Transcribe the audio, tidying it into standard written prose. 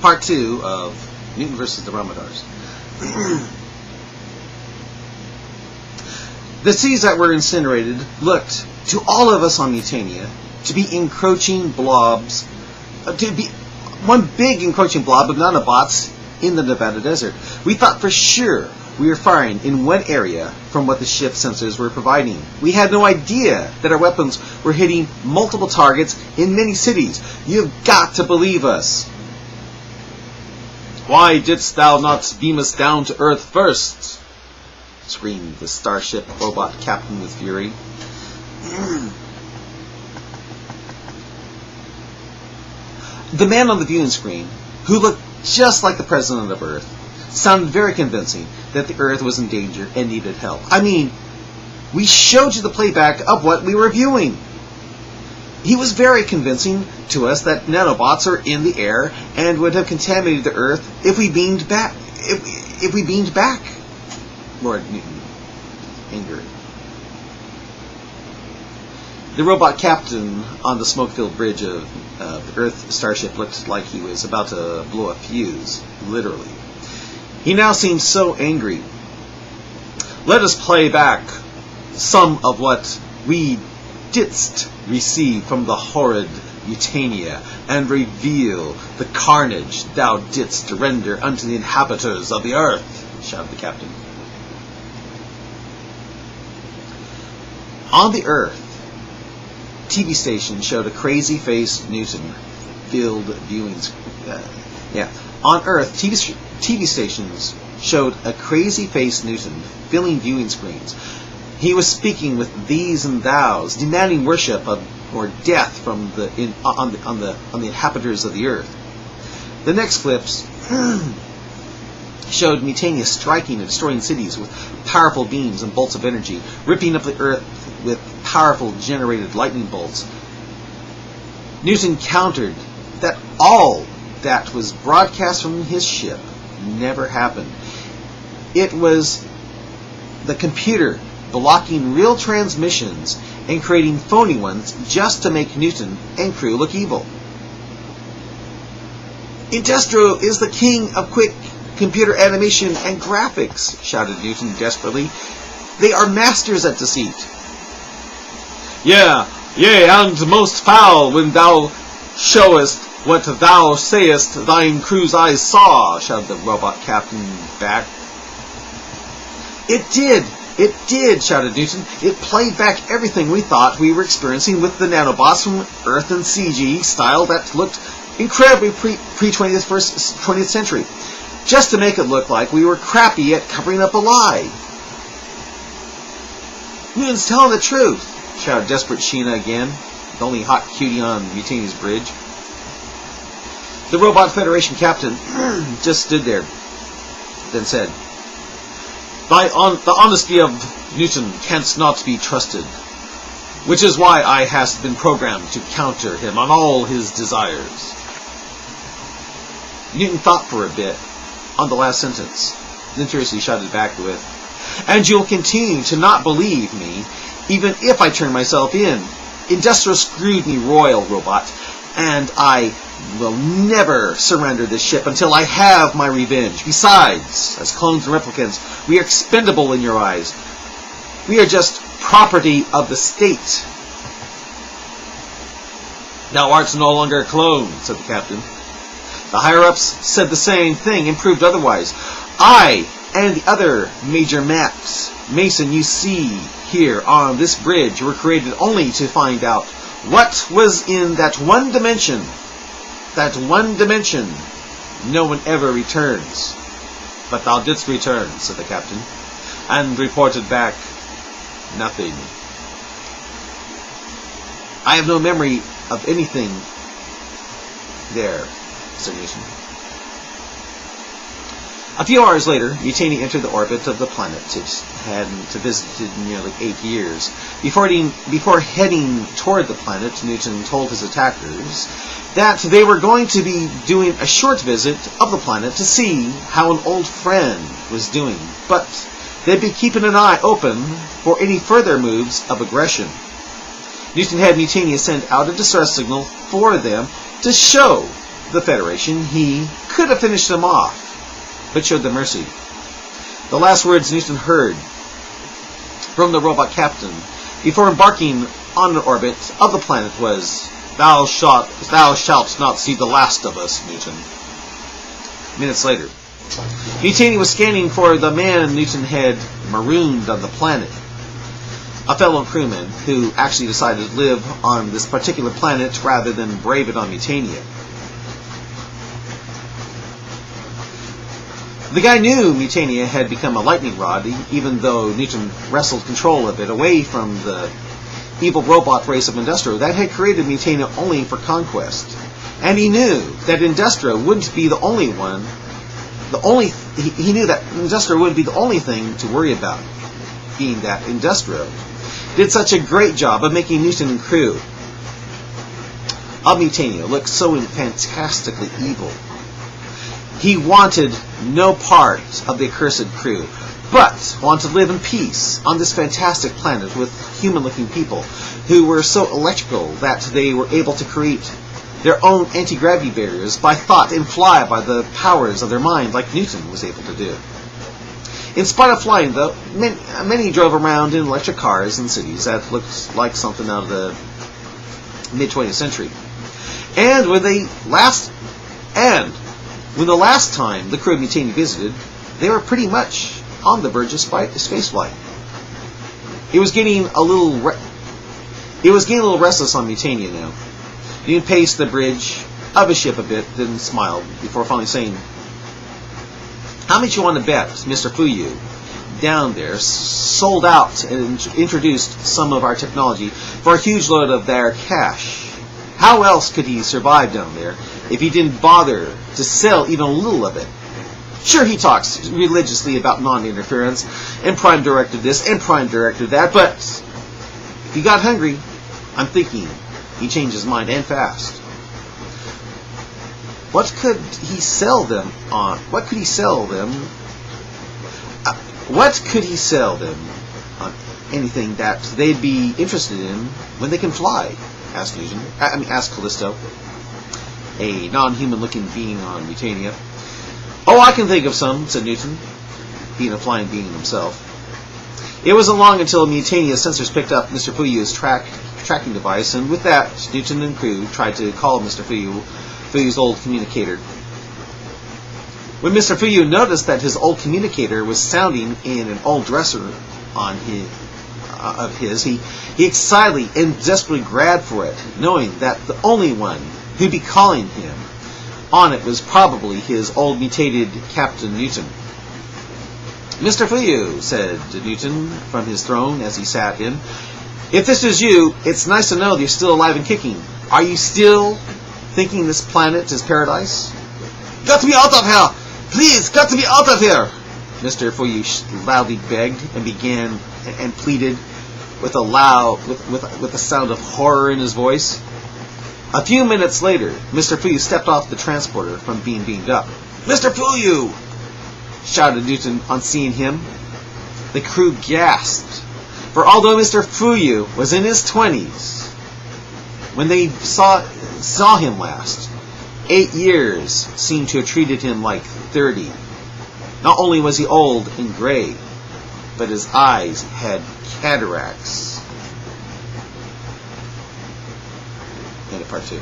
part 2 of Nutan Vs The Ramadars. The cities that were incinerated looked, to all of us on Mutainia, to be encroaching blobs, to be one big encroaching blob of nanobots in the Nevada desert. We thought for sure we were firing in one area from what the ship sensors were providing. We had no idea that our weapons were hitting multiple targets in many cities. You've got to believe us. Why didst thou not beam us down to Earth first? Screamed the starship robot captain with fury. The man on the viewing screen, who looked just like the president of Earth, sounded very convincing that the Earth was in danger and needed help. I mean, we showed you the playback of what we were viewing. He was very convincing to us that nanobots are in the air and would have contaminated the Earth if we beamed back. If we beamed back, Lord Nutan, angered. The robot captain on the smoke-filled bridge of the Earth starship looked like he was about to blow a fuse, literally. He now seemed so angry. Let us play back some of what we didst receive from the horrid Mutainia, and reveal the carnage thou didst render unto the inhabitants of the earth, shouted the captain. On the Earth, TV station showed a crazy-faced Nutan filled viewing On Earth, TV stations showed a crazy-faced Nutan filling viewing screens. He was speaking with these and thous, demanding worship or death from on the inhabitants of the earth. The next clips showed Mutainia striking and destroying cities with powerful beams and bolts of energy, ripping up the earth with powerful generated lightning bolts. Nutan countered that all that was broadcast from his ship never happened. It was the computer blocking real transmissions and creating phony ones just to make Nutan and crew look evil. Industro is the king of quick computer animation and graphics, shouted Nutan desperately. They are masters at deceit. Yea, and most foul when thou showest what thou sayest thine crew's eyes saw, shouted the robot captain back. It did, shouted Nutan. It played back everything we thought we were experiencing with the nanobots from Earth and CG style that looked incredibly pre-20th century, just to make it look like we were crappy at covering up a lie. Nutan's telling the truth, shouted desperate Sheena again, the only hot cutie on Mutainia's bridge. The Robot Federation captain just stood there, then said, The honesty of Nutan canst not be trusted, which is why I hast been programmed to counter him on all his desires. Nutan thought for a bit on the last sentence, then furiously shouted back with, And you'll continue to not believe me, even if I turn myself in. Industro screwed me royal, robot, and I will never surrender this ship until I have my revenge. Besides, as clones and replicants, we are expendable in your eyes. We are just property of the state. Thou art no longer a clone, said the captain. The higher-ups said the same thing and proved otherwise. I and the other Major Mason you see here on this bridge were created only to find out what was in that one dimension. That one dimension no one ever returns. But thou didst return, said the captain, and reported back nothing. I have no memory of anything there, said Nutan. A few hours later, Mutainia entered the orbit of the planet it had visited in nearly 8 years. Before heading toward the planet, Nutan told his attackers that they were going to be doing a short visit of the planet to see how an old friend was doing, but they'd be keeping an eye open for any further moves of aggression. Nutan had Mutainia send out a distress signal for them to show the Federation, he could have finished them off, but showed them mercy. The last words Nutan heard from the robot captain before embarking on an orbit of the planet was, Thou shalt not see the last of us, Nutan. Minutes later, Mutainia was scanning for the man Nutan had marooned on the planet, a fellow crewman who actually decided to live on this particular planet rather than brave it on Mutainia. The guy knew Mutainia had become a lightning rod, even though Nutan wrestled control of it away from the evil robot race of Industro that had created Mutainia only for conquest. And he knew that Industro wouldn't be the only one. He knew that Industro wouldn't be the only thing to worry about, being that Industro did such a great job of making Nutan and crew of Mutainia look so fantastically evil. He wanted no part of the accursed crew, but wanted to live in peace on this fantastic planet with human-looking people who were so electrical that they were able to create their own anti-gravity barriers by thought and fly by the powers of their mind like Nutan was able to do. In spite of flying, though, many drove around in electric cars in cities that looked like something out of the mid-20th century. And when the last time the crew of Mutainia visited, they were pretty much on the verge of spaceflight. It was getting a little restless on Mutainia now. He paced the bridge of his ship a bit, then smiled before finally saying, How much you want to bet Mr. Fuyu down there sold out and introduced some of our technology for a huge load of their cash? How else could he survive down there if he didn't bother to sell even a little of it? Sure, he talks religiously about non-interference and prime directive this and prime directive that, but if he got hungry, I'm thinking he changed his mind and fast. What could he sell them on? What could he sell them? What could he sell them on? Anything that they'd be interested in when they can fly? Asked Nutan. Asked Callisto, a non-human-looking being on Mutainia. Oh, I can think of some, said Nutan, being a flying being himself. It wasn't long until Mutainia's sensors picked up Mr. Fuyu's tracking device, and with that, Nutan and crew tried to call Mr. Fuyu's old communicator. When Mr. Fuyu noticed that his old communicator was sounding in an old dresser of his, he excitedly and desperately grabbed for it, knowing that the only one who'd be calling him on it was probably his old mutated Captain Nutan. Mr. Fuyu, said Nutan from his throne as he sat in, if this is you, it's nice to know that you're still alive and kicking. Are you still thinking this planet is paradise? Got me out of here! Please, got me out of here! Mr. Fuyu loudly begged and began and pleaded with a sound of horror in his voice. A few minutes later, Mr. Fuyu stepped off the transporter from being beamed up. Mr. Fuyu! Shouted Nutan on seeing him. The crew gasped, for although Mr. Fuyu was in his 20s when they saw him last, 8 years seemed to have treated him like 30. Not only was he old and gray, but his eyes had cataracts. End of part 2.